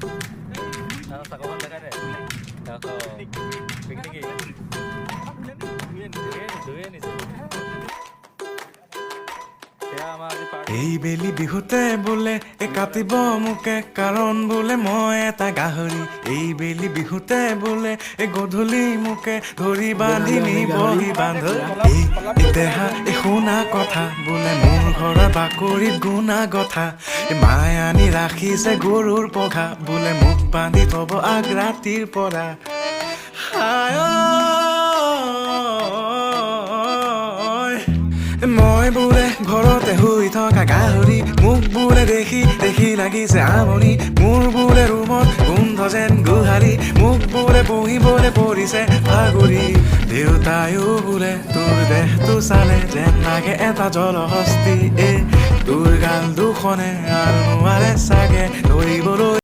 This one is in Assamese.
চাকখন দেখাই দে পিকনিক ধুয়ে নিছে এই বেলি বিহুতে বোলে কাটিব মোকে কাৰণ বোলে মই এটা গাহৰি এই বেলি বিহুতে বোলে গধূলি মোকে ধৰি বান্ধি নিবহি বান্ধ এই দেহা শুনা কথা বোলে মোৰ ঘৰৰ বাকৰিত গুণা গথা মায়ে আনি ৰাখিছে গৰুৰ পঘা বোলে মোক বান্ধি থব আগ ৰাতিৰ পৰা মই বোলে ঘৰতে শুই থকা গাহৰি মোক বোলে দেখি দেখি লাগিছে আমনি মোৰ বোলে ৰুমত গোন্ধ যেন গোহাৰি মোক বোলে বহিবলৈ পৰিছে ভাগৰি দেউতায়ো বোলে তোৰ দেহটো চালে যেন লাগে এটা জলহস্তি তোৰ গাল দুখনে আৰু নোৱাৰে চাগে ধৰিবলৈ